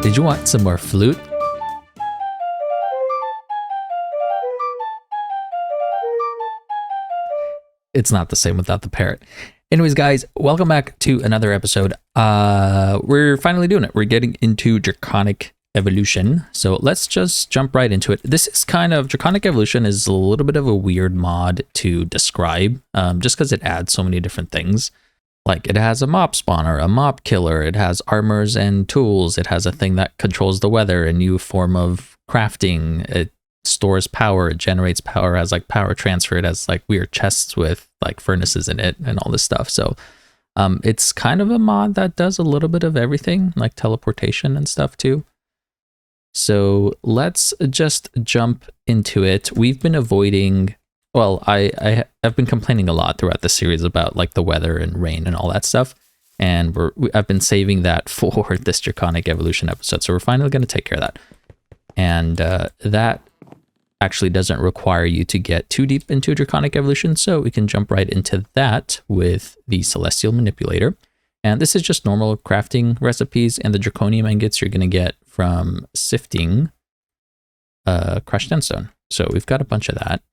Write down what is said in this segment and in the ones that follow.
Did you want some more flute? It's not the same without the parrot. Anyways, guys, welcome back to another episode. We're finally doing it. We're getting into Draconic Evolution. So let's just jump right into it. This is kind of, Draconic Evolution is a little bit of a weird mod to describe, just because it adds so many different things. Like it has a mob spawner, a mob killer, it has armors and tools, it has a thing that controls the weather, a new form of crafting, it stores power, it generates power, has like power transfer, it has like weird chests with like furnaces in it and all this stuff. So it's kind of a mod that does a little bit of everything, like teleportation and stuff too. So let's just jump into it. We've been avoiding, well, I've been complaining a lot throughout the series about like the weather and rain and all that stuff. And I've been saving that for this Draconic Evolution episode. So we're finally going to take care of that. And that actually doesn't require you to get too deep into Draconic Evolution. So we can jump right into that with the Celestial Manipulator. And this is just normal crafting recipes, and the Draconium ingots you're going to get from sifting crushed endstone. So we've got a bunch of that.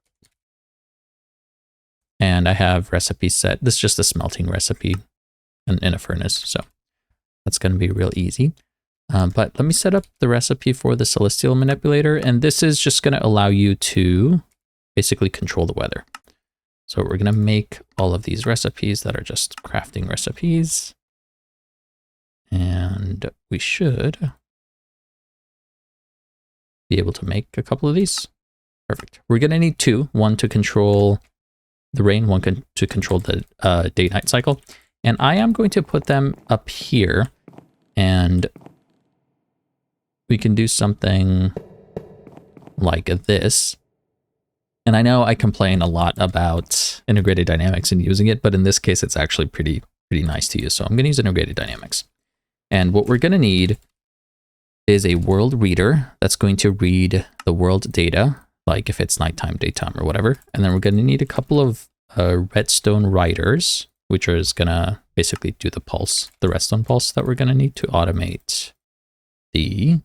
And I have recipes set. This is just a smelting recipe in a furnace. So that's going to be real easy. But let me set up the recipe for the Celestial Manipulator. And this is just going to allow you to basically control the weather. So we're going to make all of these recipes that are just crafting recipes. And we should be able to make a couple of these. Perfect. We're going to need two. One to control the rain, one to control the day-night cycle. And I am going to put them up here. And we can do something like this. And I know I complain a lot about integrated dynamics and using it, but in this case, it's actually pretty nice to use. So I'm going to use integrated dynamics. And what we're going to need is a world reader that's going to read the world data, like if it's nighttime, daytime, or whatever. And then we're going to need a couple of redstone writers, which is going to basically do the pulse, the redstone pulse that we're going to need to automate the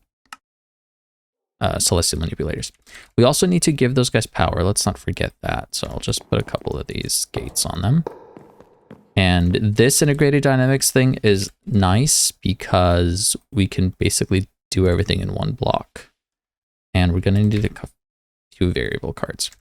Celestial Manipulators. We also need to give those guys power. Let's not forget that. So I'll just put a couple of these gates on them. And this integrated dynamics thing is nice because we can basically do everything in one block. And we're going to need a few variable cards.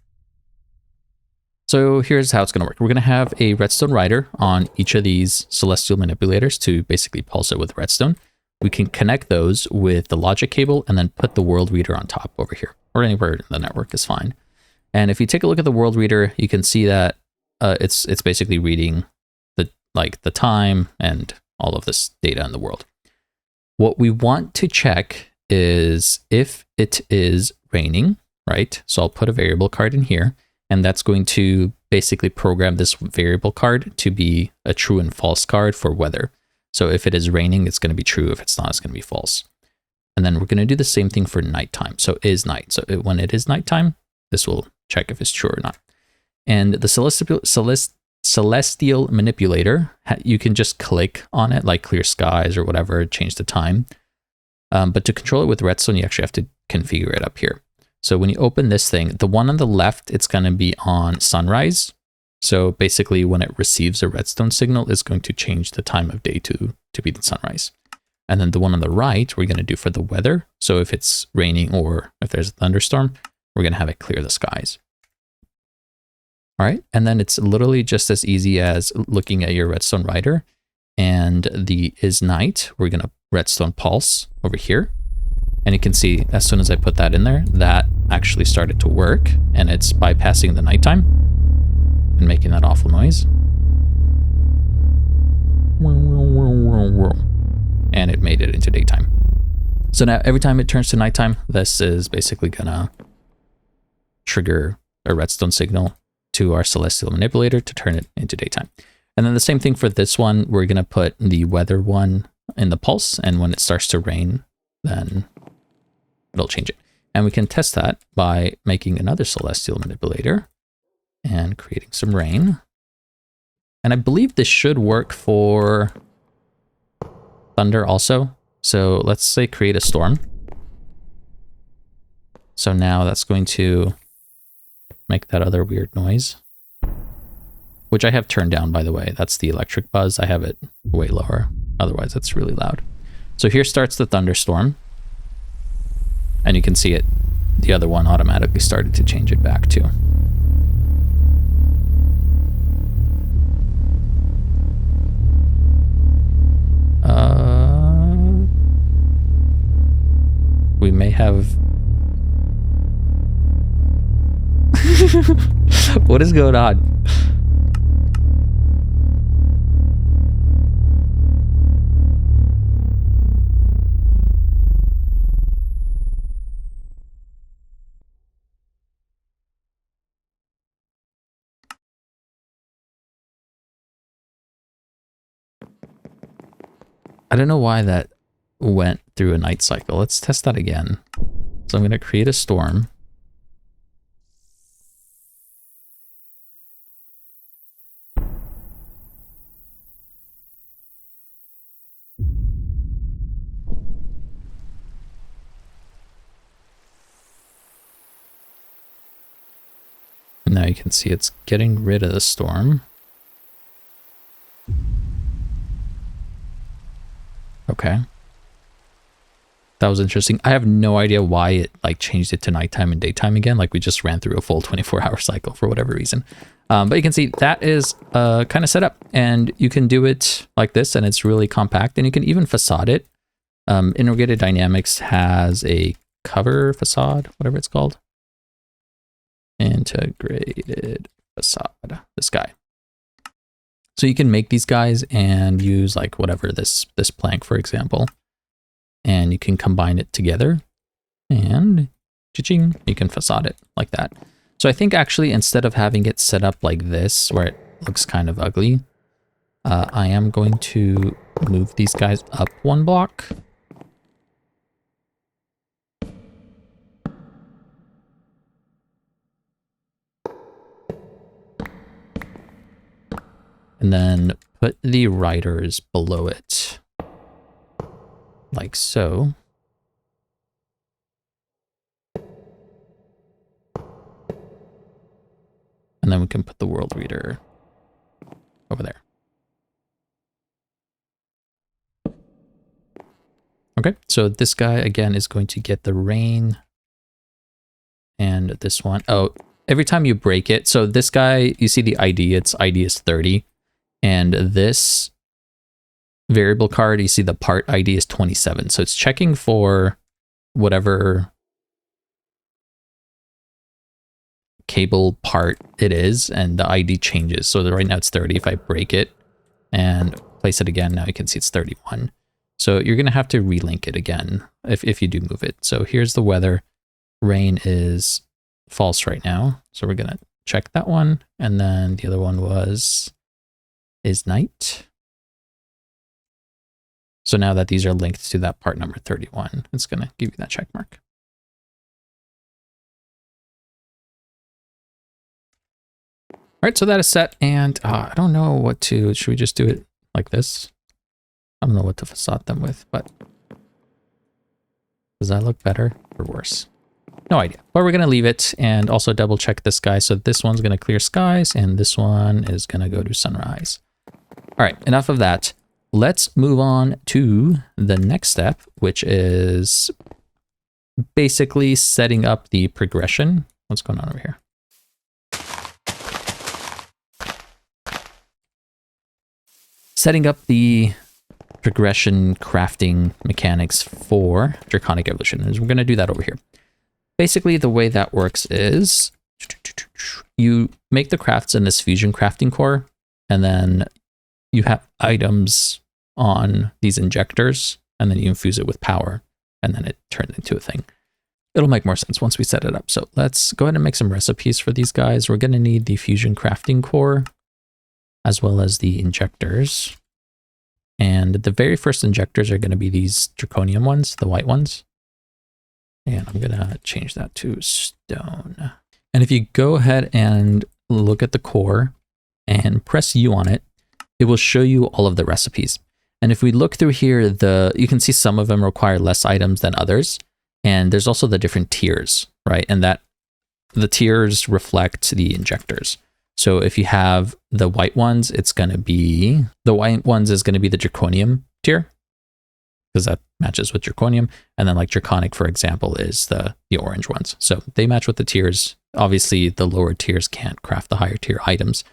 So here's how it's going to work. We're going to have a redstone writer on each of these Celestial Manipulators to basically pulse it with redstone. We can connect those with the logic cable and then put the world reader on top over here, or anywhere in the network is fine. And if you take a look at the world reader, you can see that it's basically reading the time and all of this data in the world. What we want to check is if it is raining, right? So I'll put a variable card in here, and that's going to basically program this variable card to be a true and false card for weather. So if it is raining, it's going to be true. If it's not, it's going to be false. And then we're going to do the same thing for nighttime. So is night. So when it is nighttime, this will check if it's true or not. And the Celestial Manipulator, you can just click on it, like clear skies or whatever, change the time. But to control it with redstone, you actually have to configure it up here. So when you open this thing, the one on the left, it's going to be on sunrise. So basically when it receives a redstone signal, it's going to change the time of day to be the sunrise. And then the one on the right, we're going to do for the weather. So if it's raining or if there's a thunderstorm, we're going to have it clear the skies. All right. And then it's literally just as easy as looking at your redstone writer and the is night. We're going to redstone pulse over here. And you can see as soon as I put that in there, that actually started to work, and it's bypassing the nighttime and making that awful noise. And it made it into daytime. So now every time it turns to nighttime, this is basically gonna trigger a redstone signal to our Celestial Manipulator to turn it into daytime. And then the same thing for this one, we're gonna put the weather one in the pulse, and when it starts to rain, then it'll change it. And we can test that by making another Celestial Manipulator and creating some rain. And I believe this should work for thunder also. So let's say create a storm. So now that's going to make that other weird noise, which I have turned down, by the way. That's the electric buzz. I have it way lower. Otherwise, it's really loud. So here starts the thunderstorm. And you can see it. The other one automatically started to change it back too. We may have... What is going on? I don't know why that went through a night cycle. Let's test that again. So I'm going to create a storm. And now you can see it's getting rid of the storm. Okay. That was interesting. I have no idea why it like changed it to nighttime and daytime again. Like we just ran through a full 24-hour cycle for whatever reason. But you can see that is kind of set up, and you can do it like this, and it's really compact, and you can even facade it. Integrated Dynamics has a cover facade, whatever it's called. Integrated facade, this guy. So you can make these guys and use like whatever, this plank, for example, and you can combine it together and cha-ching, you can facade it like that. So I think actually instead of having it set up like this, where it looks kind of ugly, I am going to move these guys up one block. And then put the riders below it, like so. And then we can put the world reader over there. Okay, so this guy again is going to get the rain. And this one, oh, every time you break it, so this guy, you see the ID, its ID is 30. And this variable card, you see the part ID is 27. So it's checking for whatever cable part it is, and the ID changes. So right now it's 30. If I break it and place it again, now you can see it's 31. So you're going to have to relink it again if you do move it. So here's the weather. Rain is false right now. So we're going to check that one. And then the other one is night. So now that these are linked to that part number 31, it's going to give you that check mark. All right, so that is set, and I don't know what to, should we just do it like this? I don't know what to facade them with, but does that look better or worse? No idea, but we're going to leave it and also double check this guy. So this one's going to clear skies and this one is going to go to sunrise. All right, enough of that. Let's move on to the next step, which is basically setting up the progression. What's going on over here? Setting up the progression crafting mechanics for Draconic Evolution. And we're going to do that over here. Basically, the way that works is you make the crafts in this fusion crafting core, and then you have items on these injectors, and then you infuse it with power, and then it turns into a thing. It'll make more sense once we set it up. So let's go ahead and make some recipes for these guys. We're going to need the fusion crafting core, as well as the injectors. And the very first injectors are going to be these Draconium ones, the white ones. And I'm going to change that to stone. And if you go ahead and look at the core and press U on it, it will show you all of the recipes. And if we look through here, you can see some of them require less items than others. And there's also the different tiers, right? And that the tiers reflect the injectors. So if you have the white ones, the white ones is going to be the Draconium tier, because that matches with Draconium. And then like Draconic, for example, is the orange ones. So they match with the tiers. Obviously, the lower tiers can't craft the higher tier items.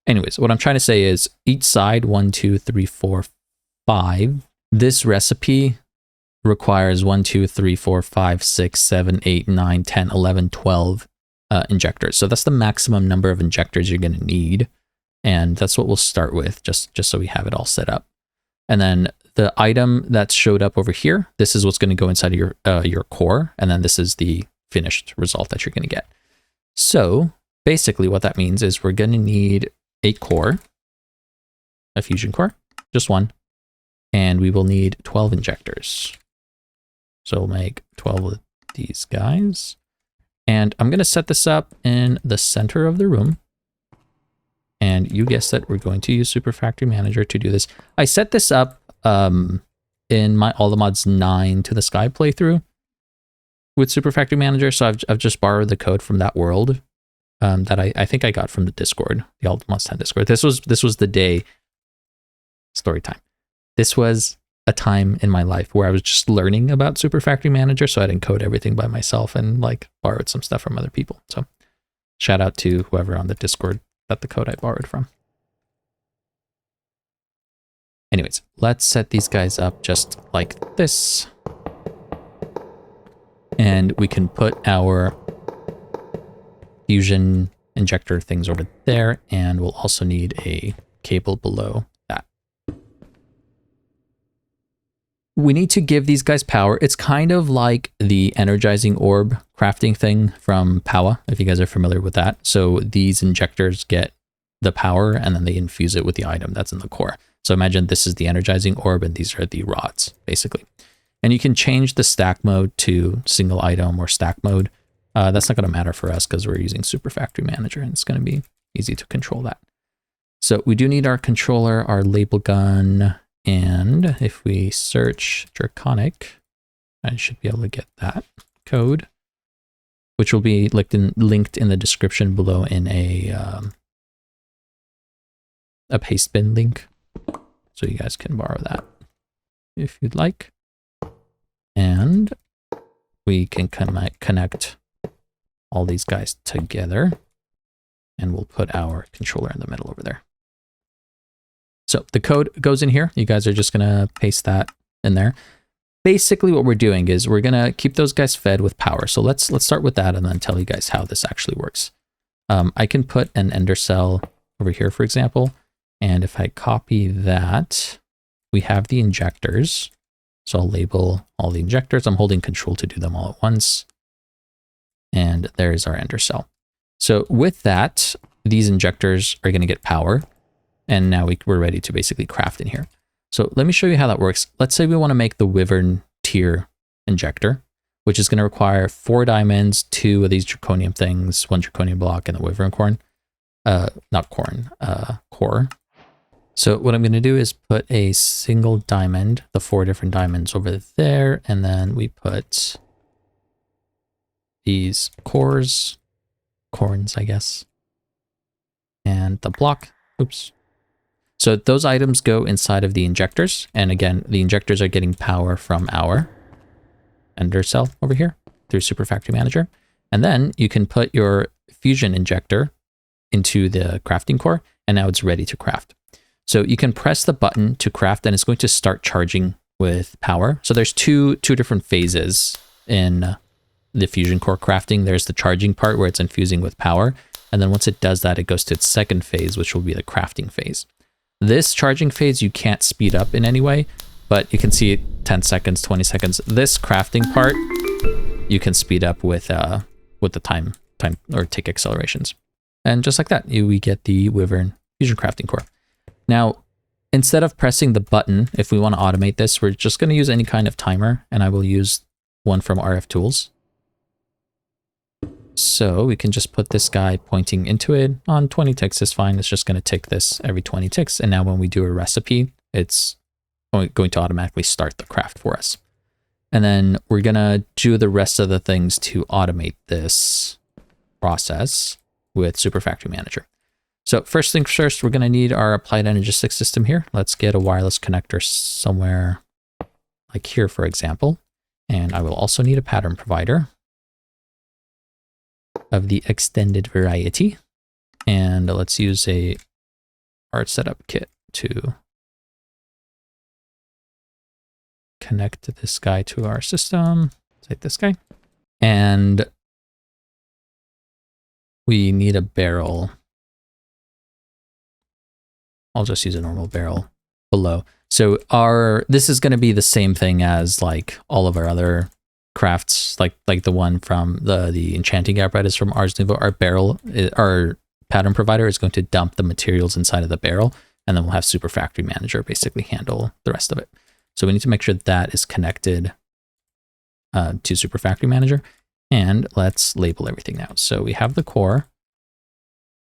Anyways, what I'm trying to say is each side, 1, 2, 3, 4, 5. This recipe requires 1, 2, 3, 4, 5, 6, 7, 8, 9, 10, 11, 12 injectors. So that's the maximum number of injectors you're going to need. And that's what we'll start with, just so we have it all set up. And then the item that showed up over here, this is what's going to go inside of your core. And then this is the finished result that you're going to get. So basically what that means is we're going to need a core, a fusion core, just one. And we will need 12 injectors. So we'll make 12 of these guys. And I'm going to set this up in the center of the room. And you guessed it, we're going to use Super Factory Manager to do this. I set this up in my All the Mods 9 to the Sky playthrough with Super Factory Manager. So I've just borrowed the code from that world that I think I got from the Discord, the All the Mods 10 Discord. This was the day, story time. This was a time in my life where I was just learning about Super Factory Manager, so I didn't code everything by myself and like borrowed some stuff from other people. So shout out to whoever on the Discord that the code I borrowed from. Anyways, let's set these guys up just like this. And we can put our fusion injector things over there, and we'll also need a cable below that. We need to give these guys power. It's kind of like the energizing orb crafting thing from Powa, if you guys are familiar with that. So these injectors get the power and then they infuse it with the item that's in the core. So imagine this is the energizing orb and these are the rods, basically. And you can change the stack mode to single item or stack mode. That's not going to matter for us because we're using Super Factory Manager and it's going to be easy to control that. So we do need our controller, our label gun, and if we search Draconic, I should be able to get that code, which will be linked in the description below in a paste bin link. So you guys can borrow that if you'd like. And we can connect all these guys together, and we'll put our controller in the middle over there. So the code goes in here. You guys are just going to paste that in there. Basically what we're doing is we're going to keep those guys fed with power. So let's start with that and then tell you guys how this actually works. I can put an ender cell over here, for example. And if I copy that, we have the injectors. So I'll label all the injectors. I'm holding control to do them all at once. And there's our ender cell. So with that, these injectors are going to get power. And now we're ready to basically craft in here. So let me show you how that works. Let's say we want to make the Wyvern tier injector, which is going to require 4 diamonds, 2 of these Draconium things, 1 Draconium block, and the Wyvern core. So what I'm going to do is put a single diamond, the 4 different diamonds over there, and then we put these corns, I guess, and the block. Oops. So those items go inside of the injectors. And again, the injectors are getting power from our ender cell over here through Super Factory Manager. And then you can put your fusion injector into the crafting core, and now it's ready to craft. So you can press the button to craft and it's going to start charging with power. So there's two different phases in the fusion core crafting. There's the charging part where it's infusing with power. And then once it does that, it goes to its second phase, which will be the crafting phase. This charging phase, you can't speed up in any way, but you can see 10 seconds, 20 seconds. This crafting part, you can speed up with the time or tick accelerations. And just like that, we get the Wyvern fusion crafting core. Now, instead of pressing the button, if we want to automate this, we're just going to use any kind of timer, and I will use one from RF Tools. So we can just put this guy pointing into it on 20 ticks is fine. It's just going to tick this every 20 ticks. And now when we do a recipe, it's going to automatically start the craft for us. And then we're going to do the rest of the things to automate this process with Super Factory Manager. So first things first, we're going to need our applied energistic system here. Let's get a wireless connector somewhere like here, for example. And I will also need a pattern provider of the extended variety. And let's use a part setup kit to connect this guy to our system, like this guy. And we need a barrel. I'll just use a normal barrel below. So this is going to be the same thing as like all of our other crafts, like the one from the enchanting apparatus from Ars Nouveau. Our pattern provider is going to dump the materials inside of the barrel, and then we'll have Super Factory Manager basically handle the rest of it. So we need to make sure that is connected to Super Factory Manager, and let's label everything now. So we have the core.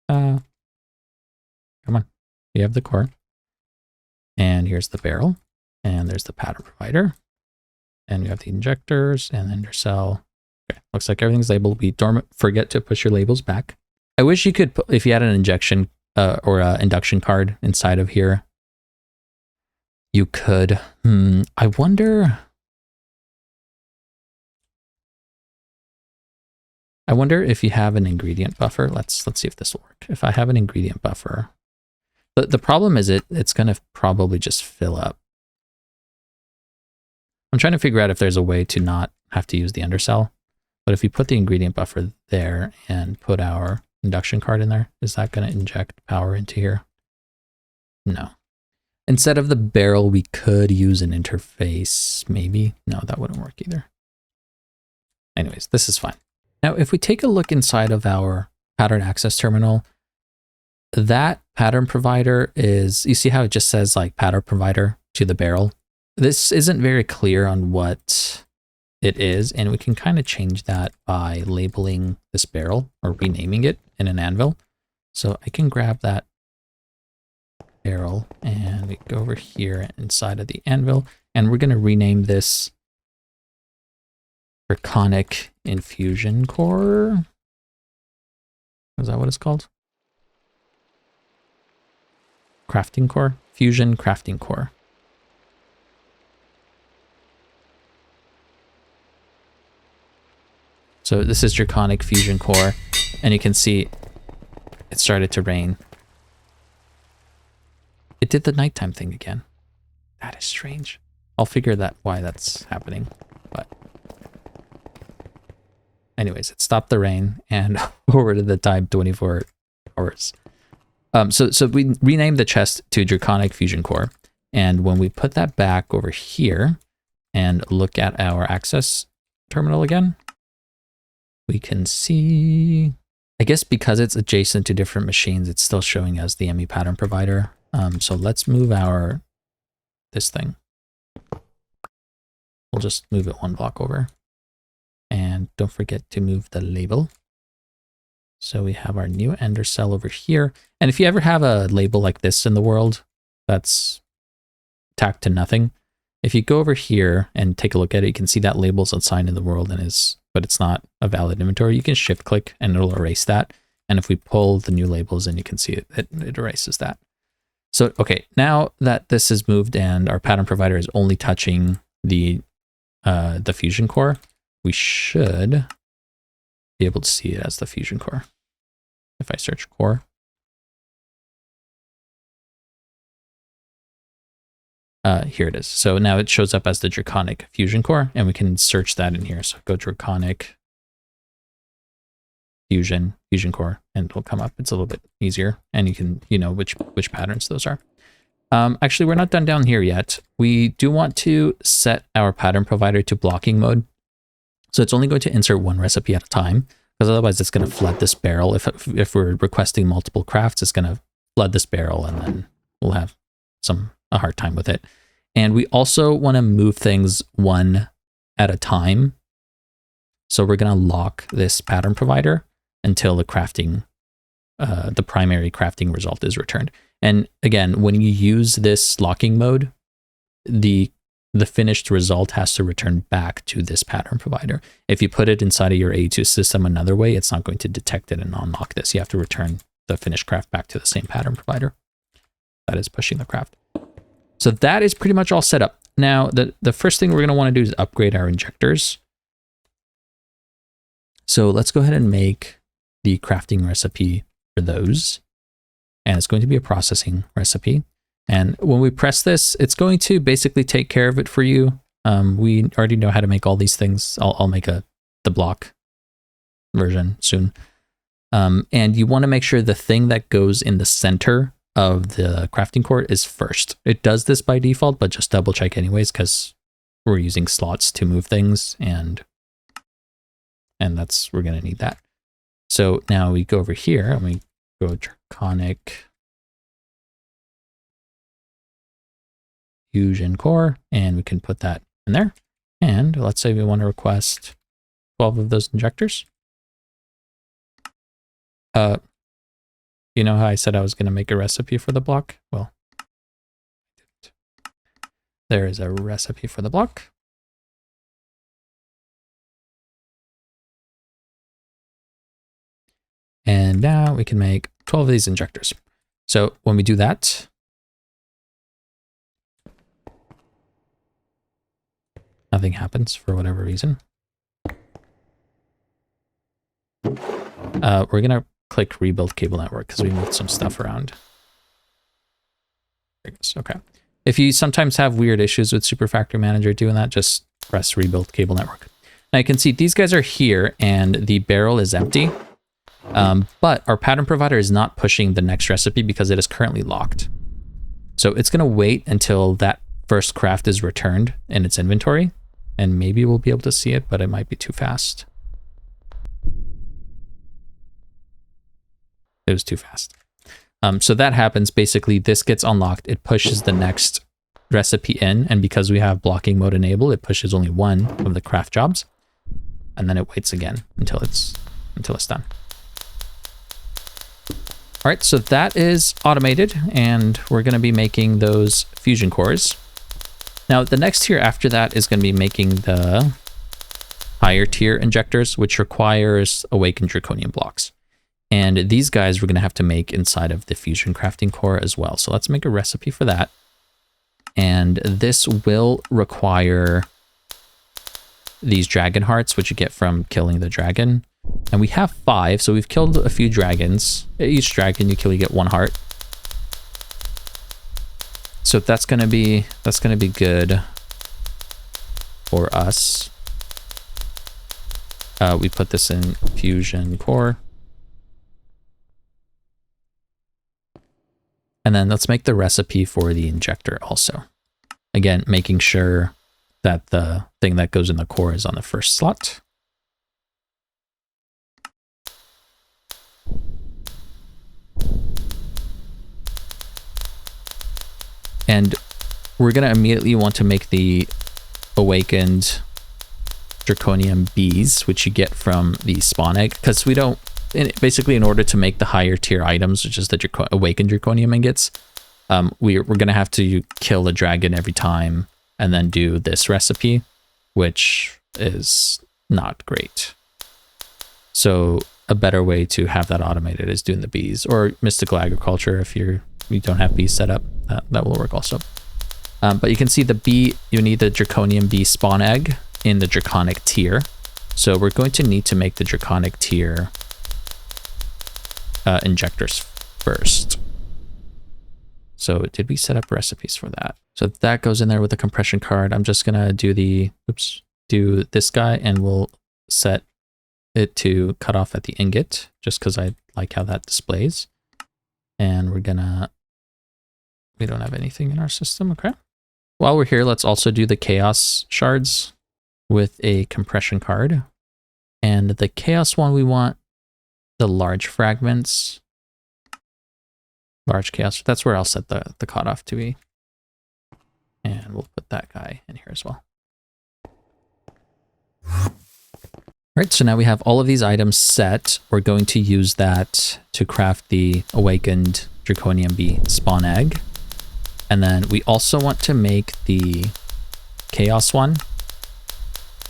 Come on, we have the core, and here's the barrel, and there's the pattern provider, and we have the injectors and undercell. Okay, looks like everything's labeled. We don't forget to push your labels back. I wish you could, if you had an injection or an induction card inside of here, you could. I wonder if you have an ingredient buffer. Let's see if this will work. If I have an ingredient buffer, the problem is it's going to probably just fill up. I'm trying to figure out if there's a way to not have to use the undercell. But if you put the ingredient buffer there and put our induction card in there, is that going to inject power into here? No. Instead of the barrel, we could use an interface, maybe. No, that wouldn't work either. Anyways, this is fine. Now, if we take a look inside of our pattern access terminal, that pattern provider is, you see how it just says like pattern provider to the barrel? This isn't very clear on what it is, and we can kind of change that by labeling this barrel or renaming it in an anvil. So I can grab that barrel and we go over here inside of the anvil, and we're going to rename this Draconic Infusion Core. Is that what it's called? Crafting Core? Fusion Crafting Core. So this is Draconic Fusion Core, and you can see it started to rain. It did the nighttime thing again. That is strange. I'll figure that why that's happening. But anyways, it stopped the rain and forwarded the time 24 hours. So we renamed the chest to Draconic Fusion Core. And when we put that back over here and look at our access terminal again, we can see, I guess because it's adjacent to different machines, it's still showing as the ME pattern provider. So let's move this thing. We'll just move it one block over. And don't forget to move the label. So we have our new ender cell over here. And if you ever have a label like this in the world that's tacked to nothing, if you go over here and take a look at it, you can see that label's unsigned in the world but it's not a valid inventory. You can shift click and it'll erase that. And if we pull the new labels in, you can see it erases that. So, okay, now that this is moved and our pattern provider is only touching the fusion core, we should be able to see it as the fusion core. If I search core. Here it is. So now it shows up as the Draconic Fusion Core, and we can search that in here. So go Draconic Fusion Core, and it'll come up. It's a little bit easier, and you can, which patterns those are. Actually, we're not done down here yet. We do want to set our pattern provider to blocking mode. So it's only going to insert one recipe at a time, because otherwise it's going to flood this barrel. If we're requesting multiple crafts, it's going to flood this barrel, and then we'll have a hard time with it. And we also want to move things one at a time. So we're going to lock this pattern provider until the primary crafting result is returned. And again, when you use this locking mode, the finished result has to return back to this pattern provider. If you put it inside of your A2 system another way, it's not going to detect it and unlock this. You have to return the finished craft back to the same pattern provider. That is pushing the craft. So that is pretty much all set up. Now, the first thing we're going to want to do is upgrade our injectors. So let's go ahead and make the crafting recipe for those. And it's going to be a processing recipe. And when we press this, it's going to basically take care of it for you. We already know how to make all these things. I'll make the block version soon. And you want to make sure the thing that goes in the center of the crafting core is first. It does this by default, but just double check anyways, because we're using slots to move things, and we're going to need that. So now we go over here and we go Draconic Fusion Core, and we can put that in there. And let's say we want to request 12 of those injectors. You know how I said I was going to make a recipe for the block? Well, there is a recipe for the block. And now we can make 12 of these injectors. So when we do that, nothing happens for whatever reason. We're going to click Rebuild Cable Network because we moved some stuff around. There it goes. Okay. If you sometimes have weird issues with Super Factory Manager doing that, just press Rebuild Cable Network. Now you can see these guys are here and the barrel is empty. But our pattern provider is not pushing the next recipe because it is currently locked. So it's going to wait until that first craft is returned in its inventory, and maybe we'll be able to see it, but it might be too fast. It was too fast. So that happens. Basically, this gets unlocked. It pushes the next recipe in, and because we have blocking mode enabled, it pushes only one of the craft jobs, and then it waits again until it's done. All right, so that is automated, and we're going to be making those fusion cores. Now, the next tier after that is going to be making the higher tier injectors, which requires awakened Draconium blocks. And these guys we're going to have to make inside of the fusion crafting core as well. So let's make a recipe for that. And this will require these dragon hearts, which you get from killing the dragon. And we have 5, so we've killed a few dragons. Each dragon you kill, you get 1 heart. So that's gonna be good for us. We put this in fusion core. And then let's make the recipe for the injector also. Again, making sure that the thing that goes in the core is on the first slot. And we're going to immediately want to make the awakened Draconium bees, which you get from the spawn egg, because we don't, basically in order to make the higher tier items, which is the awakened Draconium ingots, we're going to have to kill a dragon every time and then do this recipe, which is not great. So a better way to have that automated is doing the bees, or mystical agriculture if you don't have bees set up. That will work also. But you can see the bee, you need the Draconium bee spawn egg in the Draconic tier. So we're going to need to make the Draconic tier injectors first. So did we set up recipes for that? So that goes in there with the compression card. I'm just gonna do do this guy, and we'll set it to cut off at the ingot, just because I like how that displays. And we don't have anything in our system, okay. While we're here, let's also do the chaos shards with a compression card. And the chaos one, we want the large fragments. Large chaos, that's where I'll set the cutoff to be. And we'll put that guy in here as well. All right, so now we have all of these items set. We're going to use that to craft the awakened Draconium bee spawn egg. And then we also want to make the chaos one.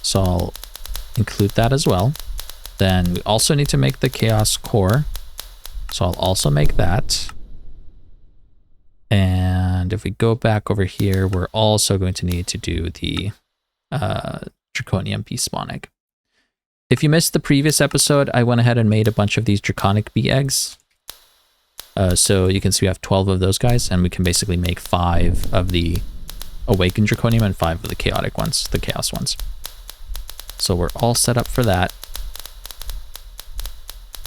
So I'll include that as well. Then we also need to make the chaos core. So I'll also make that. And if we go back over here, we're also going to need to do the Draconium bee spawn egg. If you missed the previous episode, I went ahead and made a bunch of these Draconic bee eggs. So you can see we have 12 of those guys, and we can basically make 5 of the Awakened Draconium and 5 of the chaotic ones, the chaos ones. So we're all set up for that.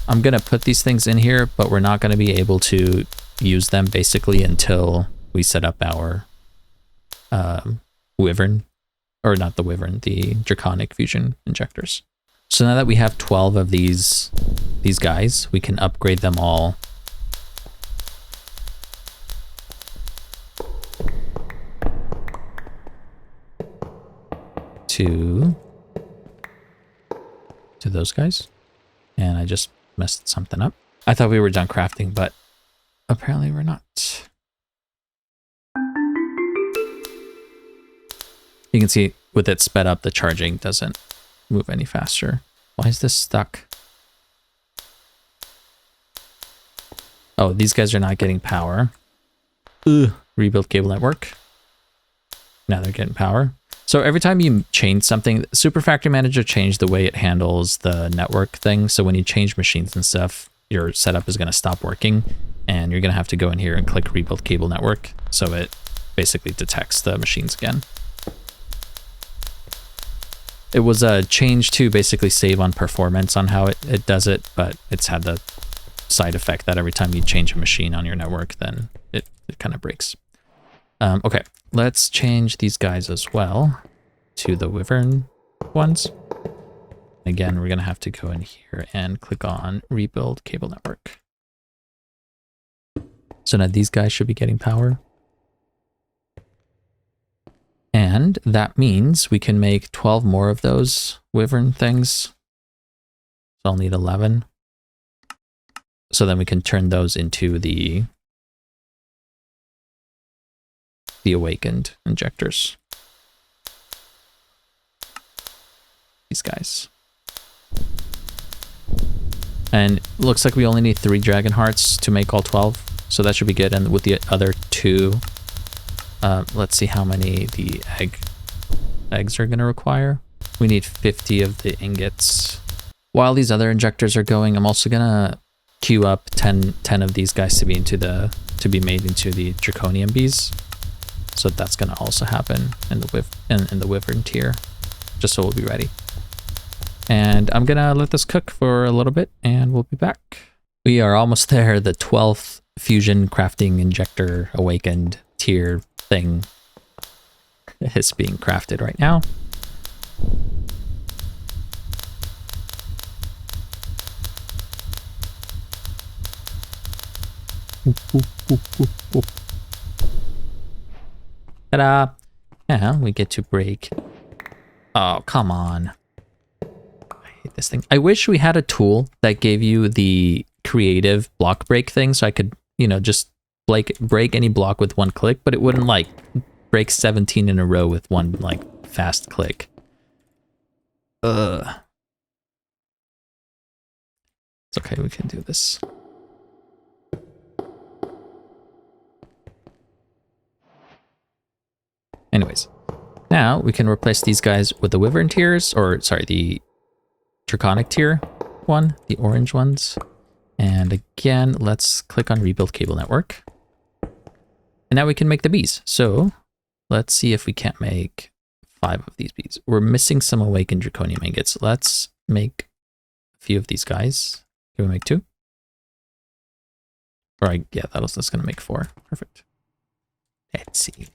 I'm going to put these things in here, but we're not going to be able to use them basically until we set up our Wyvern, or not the Wyvern, the Draconic fusion injectors. So now that we have 12 of these guys, we can upgrade them all to those guys. And I just messed something up. I thought we were done crafting, but apparently we're not. You can see with it sped up, the charging doesn't move any faster. Why is this stuck? Oh, these guys are not getting power. Ugh. Rebuild cable network. Now they're getting power. So every time you change something, Super Factory Manager changed the way it handles the network thing. So when you change machines and stuff, your setup is going to stop working, and you're going to have to go in here and click Rebuild Cable Network. So it basically detects the machines again. It was a change to basically save on performance on how it does it, but it's had the side effect that every time you change a machine on your network, then it kind of breaks. Okay, let's change these guys as well to the Wyvern ones. Again, we're going to have to go in here and click on Rebuild Cable Network. So now these guys should be getting power. And that means we can make 12 more of those Wyvern things. So I'll need 11. So then we can turn those into the Awakened Injectors. These guys. And looks like we only need 3 Dragon Hearts to make all 12. So that should be good. And with the other 2, let's see how many the eggs are going to require. We need 50 of the ingots. While these other injectors are going, I'm also going to queue up 10 of these guys to be made into the Draconium bees. So that's going to also happen in the Wyvern tier, just so we'll be ready. And I'm going to let this cook for a little bit, and we'll be back. We are almost there. The 12th fusion crafting injector awakened tier thing is being crafted right now. Ta-da! Yeah, we get to break. Oh, come on. I hate this thing. I wish we had a tool that gave you the creative block break thing, so I could, you know, just break any block with one click, but it wouldn't like break 17 in a row with one like fast click. Ugh. It's okay, we can do this. Anyways, now we can replace these guys with the Wyvern tiers, or sorry, the Draconic tier one, the orange ones. And again, let's click on Rebuild Cable Network. And now we can make the bees. So let's see if we can't make 5 of these bees. We're missing some Awakened Draconium ingots. Let's make a few of these guys. Can we make 2? Or yeah, that's going to make 4. Perfect. Let's see.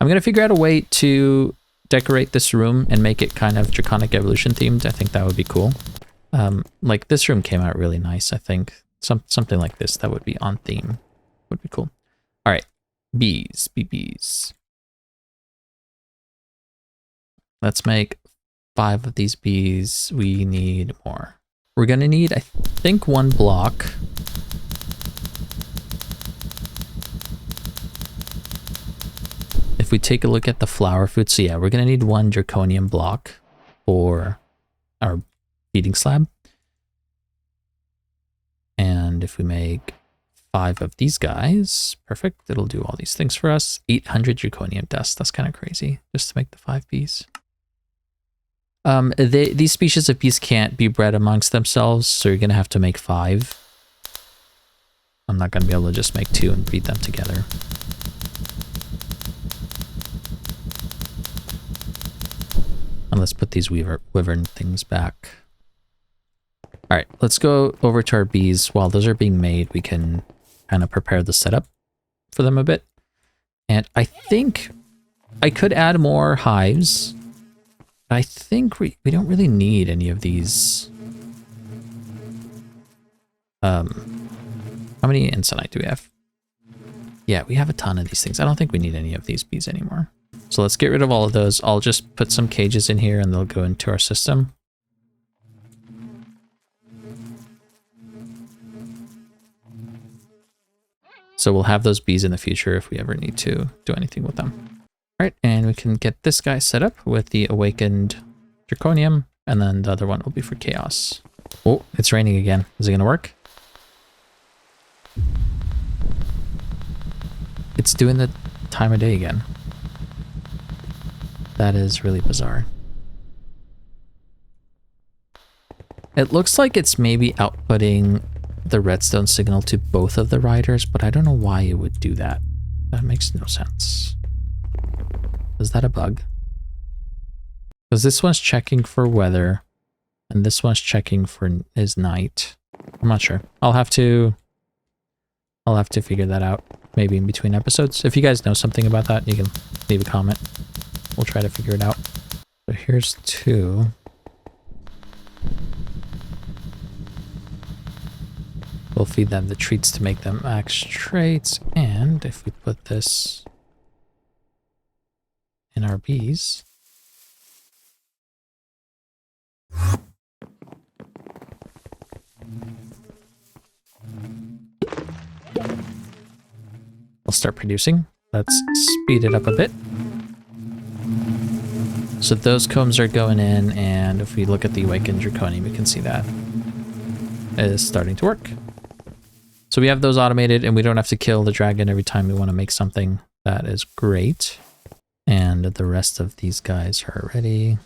I'm going to figure out a way to decorate this room and make it kind of Draconic Evolution themed. I think that would be cool. Like this room came out really nice. I think something like this that would be on theme would be cool. All right, bees. Let's make 5 of these bees. We need more. We're going to need, I think, 1 block. we take a look at the flower food, so yeah, we're going to need 1 Draconium block for our feeding slab. And if we make 5 of these guys, perfect, it'll do all these things for us. 800 Draconium dust, that's kind of crazy, just to make the 5 bees. These species of bees can't be bred amongst themselves, so you're going to have to make 5. I'm not going to be able to just make 2 and breed them together. And let's put these wyvern things back. All right, let's go over to our bees. While those are being made, we can kind of prepare the setup for them a bit. And I think I could add more hives. I think we don't really need any of these. How many incenite do we have? Yeah, we have a ton of these things. I don't think we need any of these bees anymore. So let's get rid of all of those. I'll just put some cages in here and they'll go into our system. So we'll have those bees in the future if we ever need to do anything with them. All right, and we can get this guy set up with the awakened Draconium, and then the other one will be for chaos. Oh, it's raining again. Is it gonna work? It's doing the time of day again. That is really bizarre. It looks like it's maybe outputting the redstone signal to both of the riders, but I don't know why it would do that. That makes no sense. Is that a bug? Because this one's checking for weather, and this one's checking for his night. I'm not sure. I'll have to figure that out, maybe in between episodes. If you guys know something about that, you can leave a comment. We'll try to figure it out. So here's 2. We'll feed them the treats to make them max traits, and if we put this in our bees, they'll start producing. Let's speed it up a bit. So those combs are going in, and if we look at the awakened Draconium, we can see that it is starting to work. So we have those automated, and we don't have to kill the dragon every time we want to make something. That is great. And the rest of these guys are ready.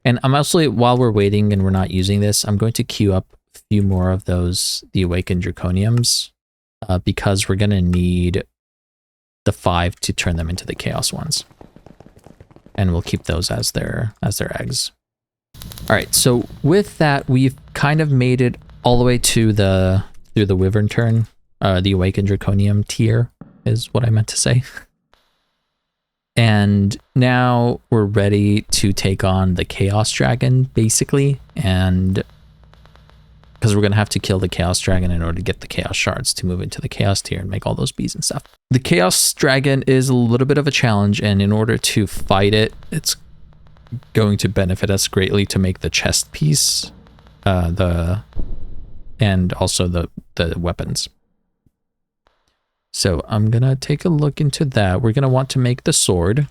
And I'm actually, while we're waiting and we're not using this, I'm going to queue up a few more of those, the awakened Draconiums, because we're going to need the 5 to turn them into the chaos ones. And we'll keep those as their eggs. All right, so with that, we've kind of made it all the way to through the Wyvern turn. The awakened Draconium tier is what I meant to say. And now we're ready to take on the Chaos Dragon, basically. And because we're going to have to kill the Chaos Dragon in order to get the Chaos Shards to move into the Chaos tier and make all those bees and stuff. The Chaos Dragon is a little bit of a challenge, and in order to fight it, it's going to benefit us greatly to make the Chestpiece, and also the weapons. So I'm gonna take a look into that. We're gonna want to make the sword,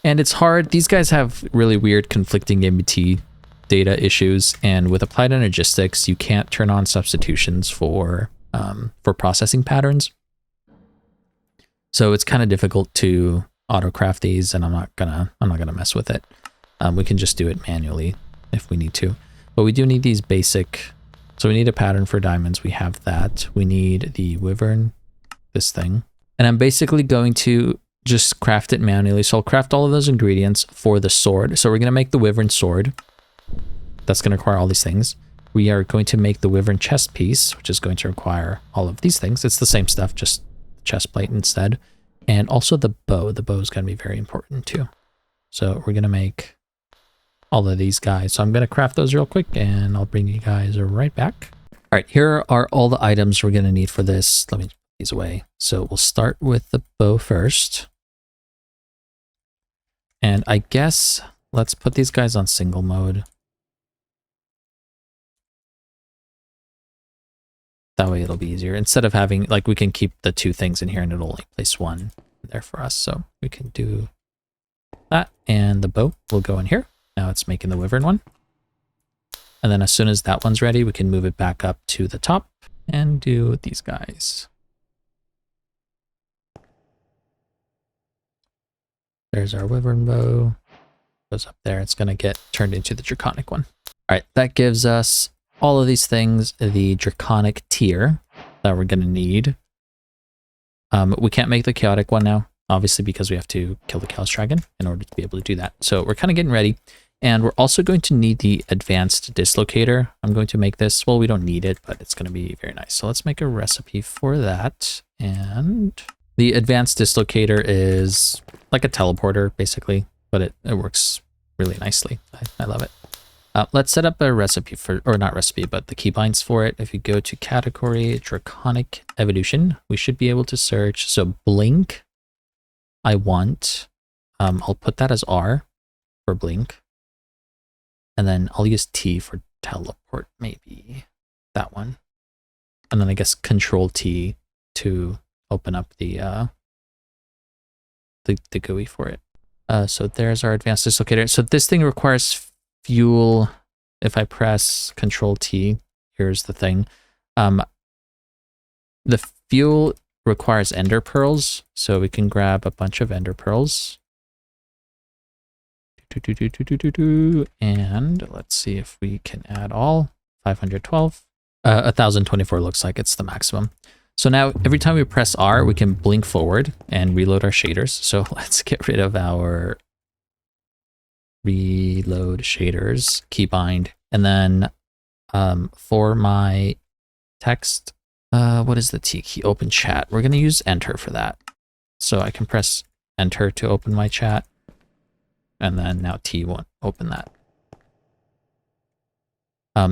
and it's hard. These guys have really weird conflicting MBT data issues, and with applied energistics, you can't turn on substitutions for processing patterns. So it's kind of difficult to autocraft these, and I'm not gonna mess with it. We can just do it manually if we need to, but we do need these basic. So we need a pattern for diamonds. We have that. We need the wyvern, this thing, and I'm basically going to just craft it manually. So I'll craft all of those ingredients for the sword. So we're going to make the wyvern sword. That's going to require all these things. We are going to make the wyvern chest piece, which is going to require all of these things. It's the same stuff, just chest plate instead. And also the bow. The bow is going to be very important too. So we're going to make all of these guys. So I'm going to craft those real quick, and I'll bring you guys right back. All right, here are all the items we're going to need for this. Let me put these away. So we'll start with the bow first. And I guess let's put these guys on single mode. That way it'll be easier. Instead of having, like, we can keep the 2 things in here and it'll only place 1 there for us. So we can do that, and the bow will go in here. Now it's making the Wyvern one. And then as soon as that one's ready, we can move it back up to the top and do these guys. There's our Wyvern bow. Goes up there. It's going to get turned into the Draconic one. All right, that gives us all of these things, the Draconic tier that we're going to need. We can't make the Chaotic one now, obviously, because we have to kill the Chaos Dragon in order to be able to do that. So we're kind of getting ready. And we're also going to need the Advanced Dislocator. I'm going to make this. Well, we don't need it, but it's going to be very nice. So let's make a recipe for that. And the Advanced Dislocator is like a teleporter, basically, but it works really nicely. I love it. Let's set up a recipe for, or not recipe, but the keybinds for it. If you go to category Draconic Evolution, we should be able to search. So blink, I want, I'll put that as R for blink. And then I'll use T for teleport, maybe that one. And then I guess Control T to open up the GUI for it. So there's our Advanced Dislocator. So this thing requires fuel. If I press Control T, here's the thing. The fuel requires ender pearls, so we can grab a bunch of ender pearls. And let's see if we can add all. 512. 1024 looks like it's the maximum. So now every time we press R, we can blink forward and reload our shaders. So let's get rid of our reload shaders, keybind. And then for my text, what is the T key? Open chat. We're going to use enter for that. So I can press enter to open my chat. And then now T won't open that.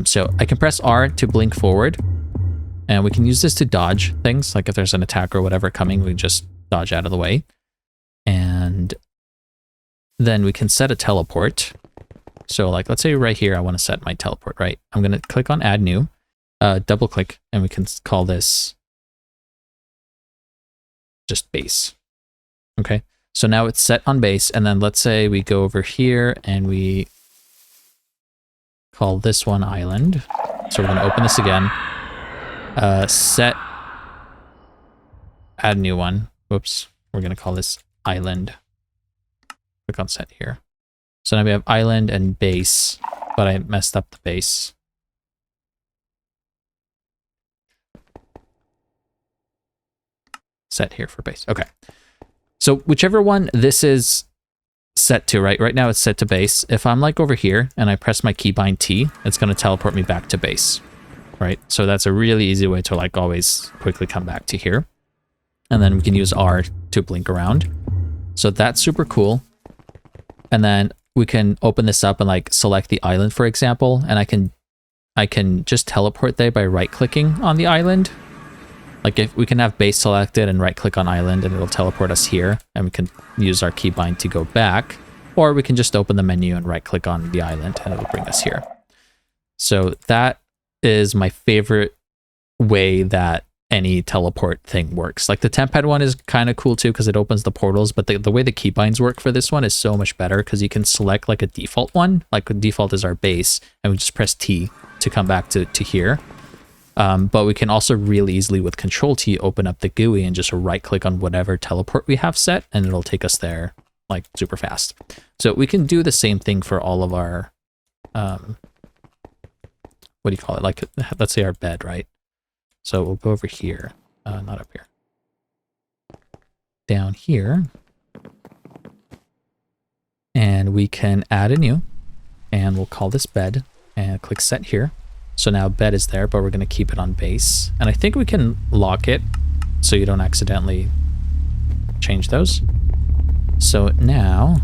So I can press R to blink forward. And we can use this to dodge things. Like if there's an attack or whatever coming, we just dodge out of the way. And then we can set a teleport. So like, let's say right here, I want to set my teleport, right? I'm going to click on add new, double click, and we can call this just base. Okay. So now it's set on base, and then let's say we go over here and we call this one island. So we're going to open this again. Set, add new one. Whoops. We're going to call this island. Click on set here. So now we have island and base, but I messed up the base. Set here for base. Okay. So whichever one this is set to, right? Right now it's set to base. If I'm like over here and I press my keybind T, it's going to teleport me back to base, right? So that's a really easy way to like always quickly come back to here. And then we can use R to blink around. So that's super cool. And then we can open this up and like select the island, for example, and I can just teleport there by right clicking on the island. Like if we can have base selected and right click on island and it'll teleport us here, and we can use our keybind to go back, or we can just open the menu and right click on the island and it'll bring us here. So that is my favorite way that any teleport thing works. Like the Tempad one is kind of cool too because it opens the portals, but the way the keybinds work for this one is so much better because you can select like a default one, like the default is our base, and we just press T to come back to here. But we can also really easily with Control T open up the GUI and just right click on whatever teleport we have set and it'll take us there like super fast. So we can do the same thing for all of our, what do you call it? Like, let's say our bed, right? So we'll go over here, not up here. Down here. And we can add a new, and we'll call this bed and click set here. So now bed is there, but we're going to keep it on base. And I think we can lock it so you don't accidentally change those. So now,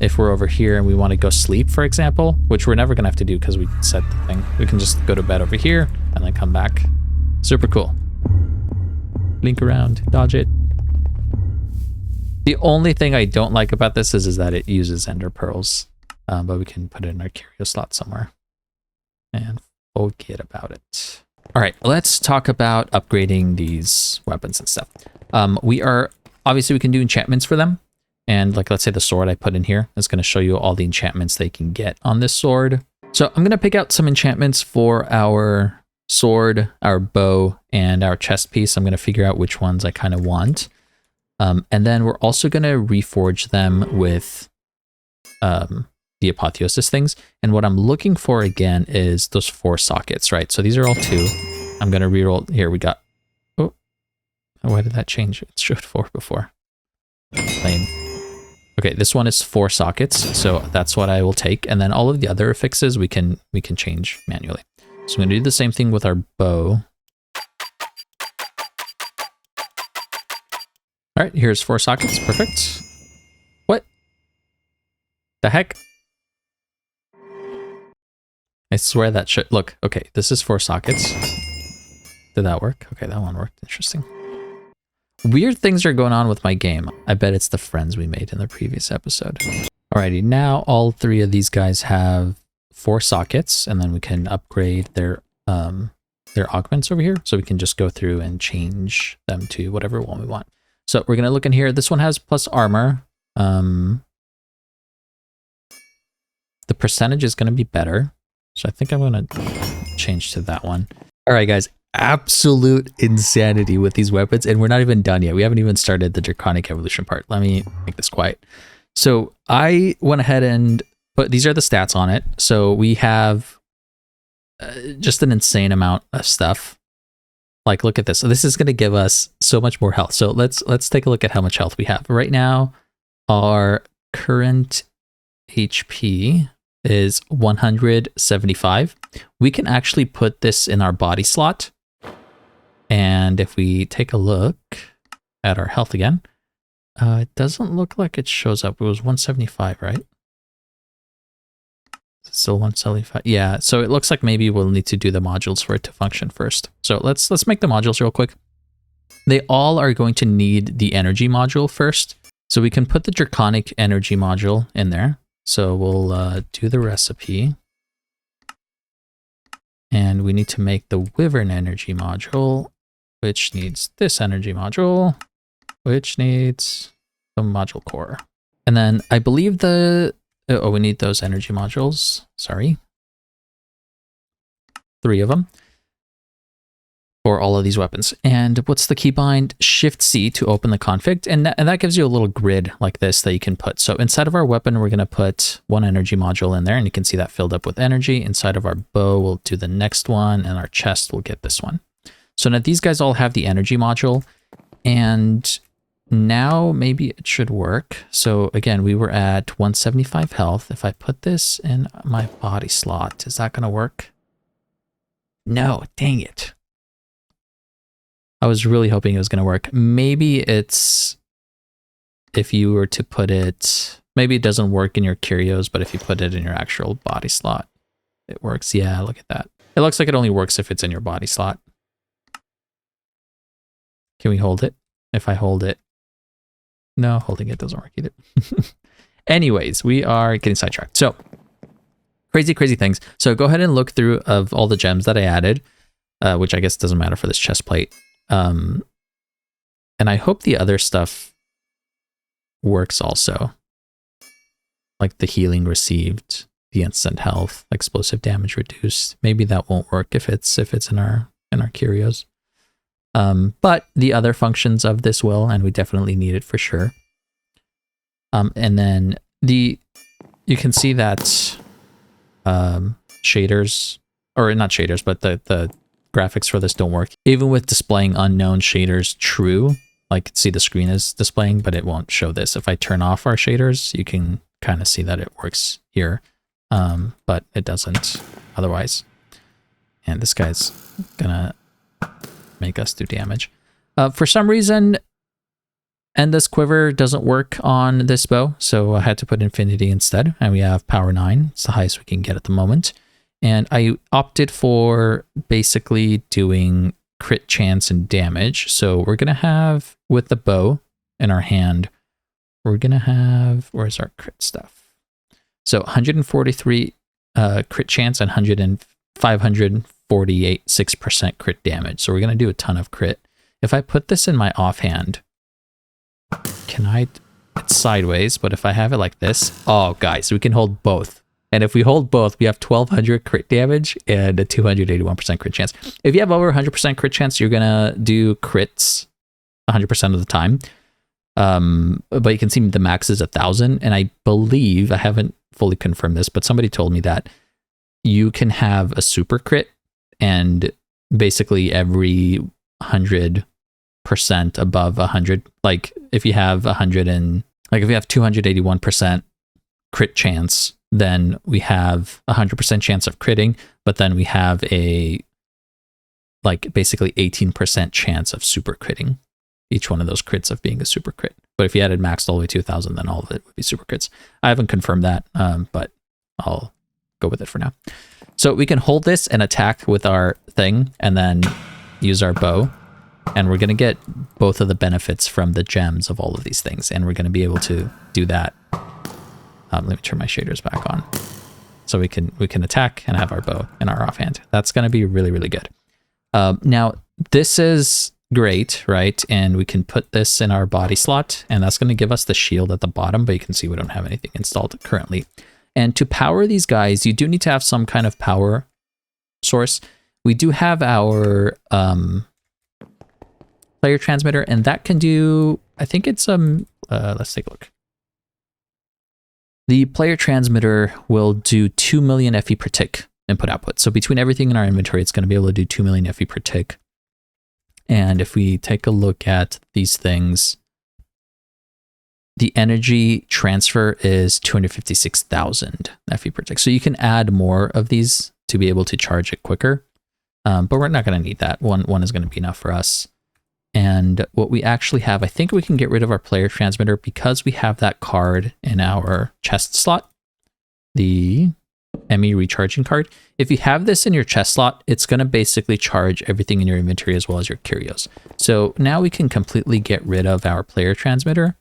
if we're over here and we want to go sleep, for example, which we're never going to have to do because we set the thing, we can just go to bed over here and then come back. Super cool. Blink around, dodge it. The only thing I don't like about this is that it uses ender pearls. But we can put it in our curio slot somewhere. And Forget about it. All right, let's talk about upgrading these weapons and stuff. We can do enchantments for them. And like, let's say the sword I put in here is going to show you all the enchantments they can get on this sword. So I'm going to pick out some enchantments for our sword, our bow, and our chest piece. I'm going to figure out which ones I kind of want. And then we're also going to reforge them with the apotheosis things. And what I'm looking for again is those 4 sockets, right? So these are all 2. I'm going to reroll. Here we got. Oh, why did that change? It showed 4 before. Lame. Okay, this one is 4 sockets, so that's what I will take. And then all of the other affixes we can change manually. So I'm going to do the same thing with our bow. All right, here's 4 sockets. Perfect. What the heck? I swear that should look okay. This is 4 sockets. Did that work? Okay, that one worked. Interesting. Weird things are going on with my game. I bet it's the friends we made in the previous episode. Alrighty, now all 3 of these guys have 4 sockets, and then we can upgrade their augments over here. So we can just go through and change them to whatever one we want. So we're gonna look in here. This one has plus armor. The percentage is gonna be better. So I think I'm gonna change to that one. All right, guys. Absolute insanity with these weapons, and we're not even done yet. We haven't even started the Draconic evolution part. Let me make this quiet. So I went ahead and put, these are the stats on it. So we have just an insane amount of stuff. Like, look at this. So this is going to give us so much more health. So let's take a look at how much health we have. Right now, our current HP is 175. We can actually put this in our body slot. And if we take a look at our health again, it doesn't look like it shows up. It was 175, right? Is it still 175? Yeah, so it looks like maybe we'll need to do the modules for it to function first. So let's make the modules real quick. They all are going to need the energy module first. So we can put the Draconic energy module in there. So we'll do the recipe. And we need to make the Wyvern energy module, which needs this energy module, which needs the module core. And then I believe we need those energy modules. Sorry. 3 of them for all of these weapons. And what's the keybind? Shift-C to open the config. And that gives you a little grid like this that you can put. So inside of our weapon, we're going to put 1 energy module in there, and you can see that filled up with energy. Inside of our bow, we'll do the next one, and our chest will get this one. So now these guys all have the energy module, and now maybe it should work. So again, we were at 175 health. If I put this in my body slot, is that going to work? No, dang it. I was really hoping it was going to work. Maybe it's, if you were to put it, maybe it doesn't work in your curios, but if you put it in your actual body slot, it works. Yeah, look at that. It looks like it only works if it's in your body slot. Can we hold it? If I hold it, no, holding it doesn't work either. Anyways, we are getting sidetracked. So crazy things. So go ahead and look through of all the gems that I added, which I guess doesn't matter for this chest plate. And I hope the other stuff works also. Like the healing received, the instant health, explosive damage reduced. Maybe that won't work if it's in our curios. But the other functions of this will, and we definitely need it for sure. And then you can see that shaders, or not shaders, but the graphics for this don't work. Even with displaying unknown shaders true, like see the screen is displaying, but it won't show this. If I turn off our shaders, you can kind of see that it works here, but it doesn't otherwise. And this guy's gonna make us do damage. For some reason, Endless Quiver doesn't work on this bow, so I had to put Infinity instead, and we have Power 9. It's the highest we can get at the moment. And I opted for basically doing crit chance and damage. So we're going to have, with the bow in our hand, we're going to have, where's our crit stuff? So 143 crit chance and 6% crit damage. So we're going to do a ton of crit. If I put this in my offhand, it's sideways, but if I have it like this, oh guys, we can hold both. And if we hold both, we have 1200 crit damage and a 281% crit chance. If you have over 100% crit chance, you're going to do crits 100% of the time. But you can see the max is 1,000. And I believe, I haven't fully confirmed this, but somebody told me that you can have a super crit and basically every 100% above 100, like if you have 281% crit chance, then we have 100% chance of critting, but then we have a basically 18% chance of super critting. Each one of those crits of being a super crit. But if you added maxed all the way to 1,000, then all of it would be super crits. I haven't confirmed that, but I'll go with it for now. So we can hold this and attack with our thing and then use our bow. And we're going to get both of the benefits from the gems of all of these things. And we're going to be able to do that. Let me turn my shaders back on. So we can attack and have our bow in our offhand. That's going to be really, really good. Now, this is great, right? And we can put this in our body slot. And that's going to give us the shield at the bottom. But you can see we don't have anything installed currently. And to power these guys, you do need to have some kind of power source. We do have our player transmitter, and that can do, I think it's, let's take a look. The player transmitter will do 2 million FE per tick input output. So between everything in our inventory, it's going to be able to do 2 million FE per tick. And if we take a look at these things, the energy transfer is 256,000 FE per tick. So you can add more of these to be able to charge it quicker. But we're not going to need that. One is going to be enough for us. And what we actually have, I think we can get rid of our player transmitter because we have that card in our chest slot, the ME recharging card. If you have this in your chest slot, it's going to basically charge everything in your inventory as well as your curios. So now we can completely get rid of our player transmitter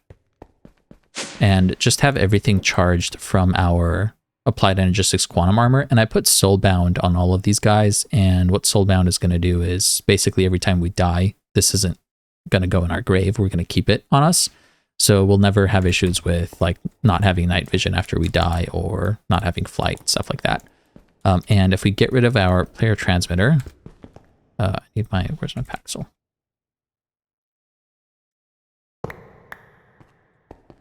and just have everything charged from our Applied Energistics Quantum Armor. And I put Soulbound on all of these guys. And what Soulbound is going to do is basically every time we die, this isn't going to go in our grave. We're going to keep it on us. So we'll never have issues with like not having night vision after we die or not having flight, stuff like that. And if we get rid of our player transmitter, I need where's my Paxel?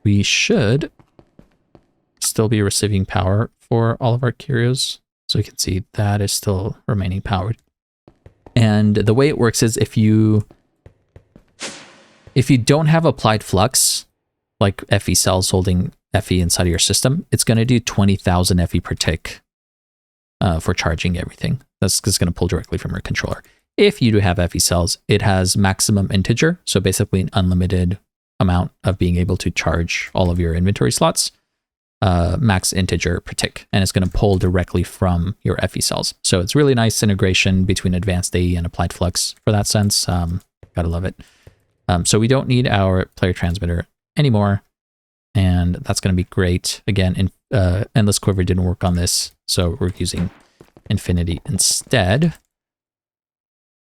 We should still be receiving power for all of our curios. So you can see that is still remaining powered. And the way it works is if you don't have applied flux, like FE cells holding FE inside of your system, it's going to do 20,000 FE per tick for charging everything. That's going to pull directly from your controller. If you do have FE cells, it has maximum integer, so basically an unlimited amount of being able to charge all of your inventory slots, max integer per tick, and it's going to pull directly from your FE cells. So it's really nice integration between advanced AE and applied flux for that sense. Gotta love it. So we don't need our player transmitter anymore, and that's going to be great. Again, Endless Quiver didn't work on this, so we're using Infinity instead.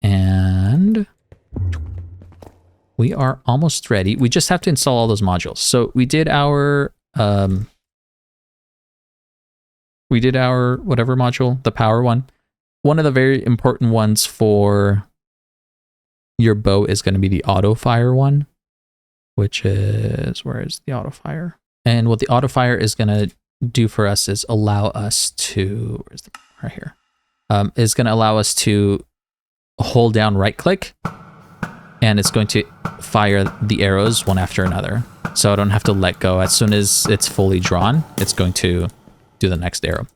And we are almost ready. We just have to install all those modules. So we did our whatever module, the power one. One of the very important ones for your bow is going to be the auto fire one, which is, where is the auto fire? And what the auto fire is going to do for us is allow us to, right here, is going to allow us to hold down right click, and it's going to fire the arrows one after another. So I don't have to let go. As soon as it's fully drawn, it's going to do the next arrow.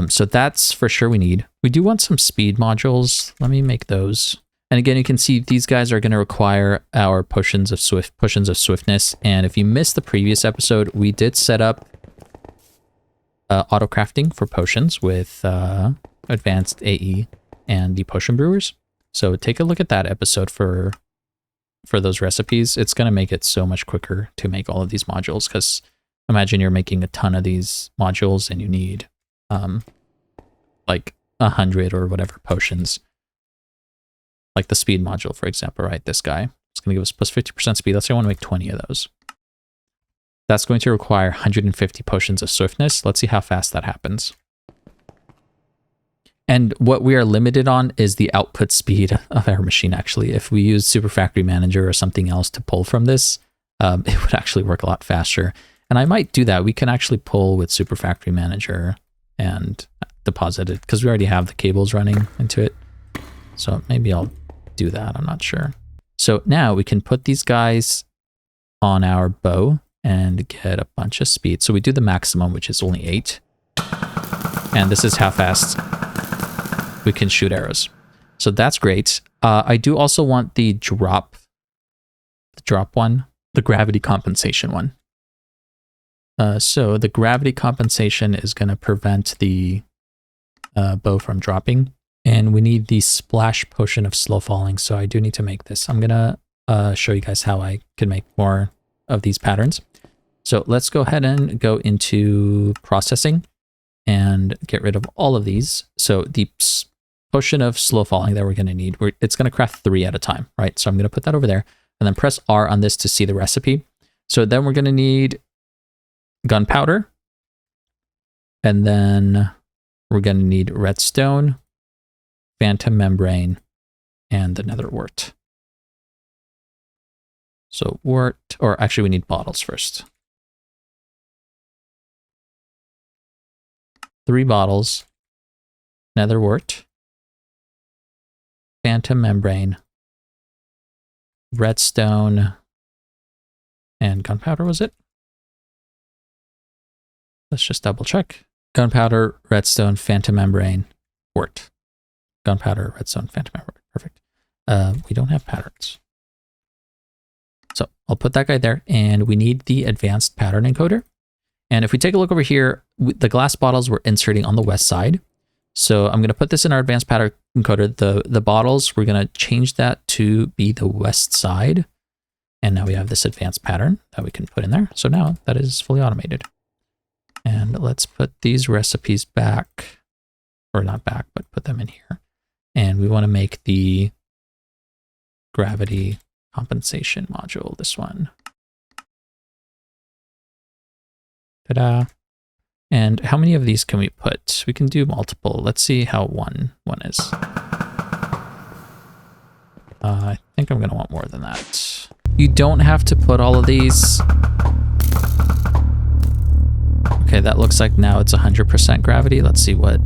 So that's for sure we need. We do want some speed modules. Let me make those. And again, you can see these guys are going to require our potions of swiftness. And if you missed the previous episode, we did set up auto crafting for potions with advanced AE and the potion brewers. So take a look at that episode for those recipes. It's going to make it so much quicker to make all of these modules, because imagine you're making a ton of these modules and you need like 100 or whatever potions. Like the speed module, for example, right? This guy. It's going to give us plus 50% speed. Let's say I want to make 20 of those. That's going to require 150 potions of swiftness. Let's see how fast that happens. And what we are limited on is the output speed of our machine, actually. If we use Super Factory Manager or something else to pull from this, it would actually work a lot faster. And I might do that. We can actually pull with Super Factory Manager and deposit it, because we already have the cables running into it. So maybe I'll do that. I'm not sure. So now we can put these guys on our bow and get a bunch of speed. So we do the maximum, which is only 8. And this is how fast we can shoot arrows. So that's great. I do also want the drop one, the gravity compensation one. So the gravity compensation is going to prevent the bow from dropping. And we need the splash potion of slow falling. So I do need to make this. I'm going to show you guys how I can make more of these patterns. So let's go ahead and go into processing and get rid of all of these. So the potion of slow falling that we're going to need, it's going to craft 3 at a time, right? So I'm going to put that over there and then press R on this to see the recipe. So then we're going to need gunpowder, and then we're going to need redstone, phantom membrane, and the nether wart. So wart, or actually we need bottles first. 3 bottles, nether wart, phantom membrane, redstone, and gunpowder, was it? Let's just double check. Gunpowder, redstone, phantom membrane, wart. Gunpowder, redstone, phantom membrane. Perfect. We don't have patterns. So I'll put that guy there, and we need the advanced pattern encoder. And if we take a look over here, the glass bottles we're inserting on the west side. So I'm going to put this in our advanced pattern encoder. The bottles, we're going to change that to be the west side. And now we have this advanced pattern that we can put in there. So now that is fully automated. And let's put these recipes back, or not back, but put them in here. And we want to make the gravity compensation module, this one. Ta-da. And how many of these can we put? We can do multiple. Let's see how one is. I think I'm going to want more than that. You don't have to put all of these. Okay, that looks like now it's 100% gravity. Let's see what...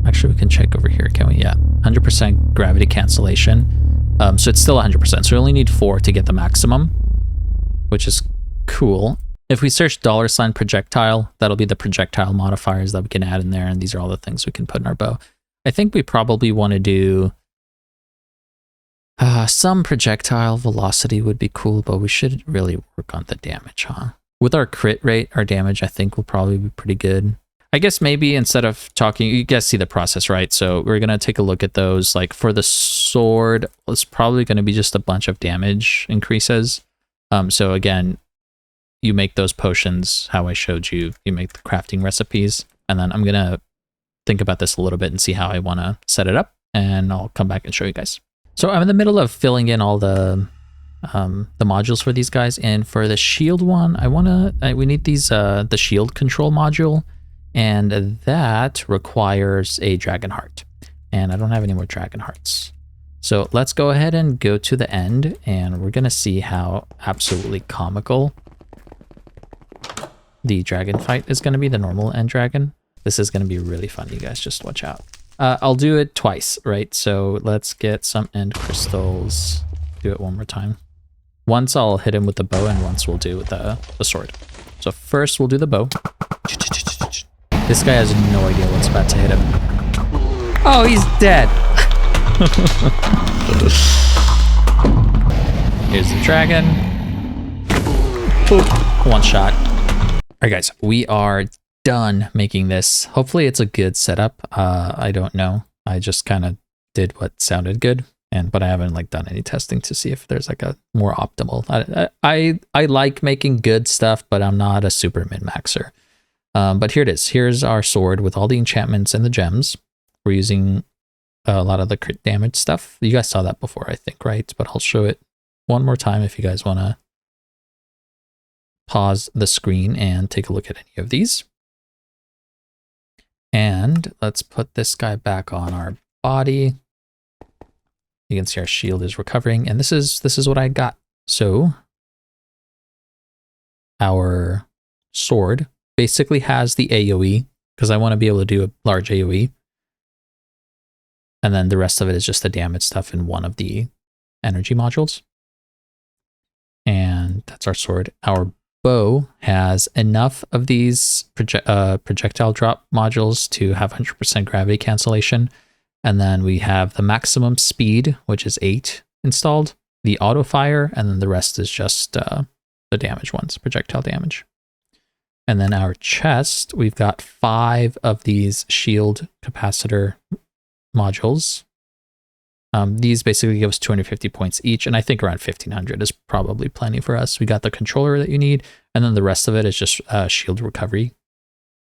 Actually, we can check over here, can we? Yeah, 100% gravity cancellation. So it's still 100%. So we only need 4 to get the maximum, which is cool. If we search $ projectile, that'll be the projectile modifiers that we can add in there. And these are all the things we can put in our bow. I think we probably want to do some projectile velocity would be cool, but we should really work on the damage, huh? With our crit rate, our damage, I think, will probably be pretty good. I guess maybe instead of talking, you guys see the process, right? So we're going to take a look at those. Like for the sword, it's probably going to be just a bunch of damage increases. So again, you make those potions how I showed you. You make the crafting recipes. And then I'm going to think about this a little bit and see how I want to set it up. And I'll come back and show you guys. So I'm in the middle of filling in all the modules for these guys. And for the shield one, we need these, the shield control module. And that requires a dragon heart. And I don't have any more dragon hearts. So let's go ahead and go to the end. And we're going to see how absolutely comical the dragon fight is going to be, the normal end dragon. This is going to be really fun, you guys. Just watch out. I'll do it twice, right? So let's get some end crystals. Do it one more time. Once I'll hit him with the bow, and once we'll do with the sword. So first we'll do the bow. This guy has no idea what's about to hit him. Oh, he's dead. Here's the dragon. Boop. One shot. All right, guys, we are done making this. Hopefully it's a good setup. I don't know. I just kind of did what sounded good, but I haven't like done any testing to see if there's like a more optimal. I like making good stuff, but I'm not a super min-maxer. But here it is. Here's our sword with all the enchantments and the gems. we're using a lot of the crit damage stuff. You guys saw that before, I think, right? But I'll show it one more time if you guys want to pause the screen and take a look at any of these. And let's put this guy back on our body. You can see our shield is recovering, and this is what I got. So our sword basically has the AoE, because I want to be able to do a large AoE. And then the rest of it is just the damage stuff in one of the energy modules. And that's our sword. Our bow has enough of these projectile drop modules to have 100% gravity cancellation. And then we have the maximum speed, which is 8 installed, the auto fire, and then the rest is just the damage ones, projectile damage. And then our chest, we've got 5 of these shield capacitor modules. These basically give us 250 points each, and I think around 1500 is probably plenty for us. We got the controller that you need, and then the rest of it is just shield recovery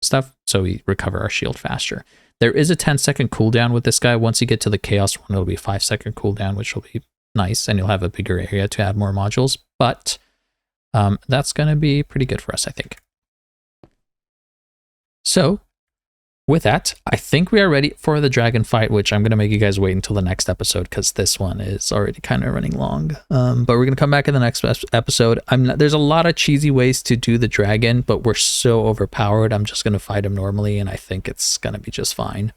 stuff, so we recover our shield faster. There is a 10-second cooldown with this guy. Once you get to the Chaos one, it'll be a 5-second cooldown, which will be nice, and you'll have a bigger area to add more modules, but that's going to be pretty good for us, I think. So, with that, I think we are ready for the dragon fight, which I'm going to make you guys wait until the next episode because this one is already kind of running long. But we're going to come back in the next episode. There's a lot of cheesy ways to do the dragon, but we're so overpowered. I'm just going to fight him normally, and I think it's going to be just fine.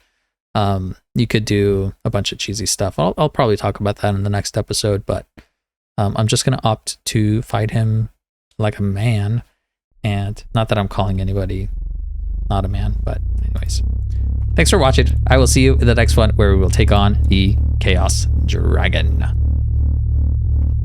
You could do a bunch of cheesy stuff. I'll probably talk about that in the next episode, but I'm just going to opt to fight him like a man. And not that I'm calling anybody not a man, but anyways. Thanks for watching. I will see you in the next one where we will take on the Chaos Dragon.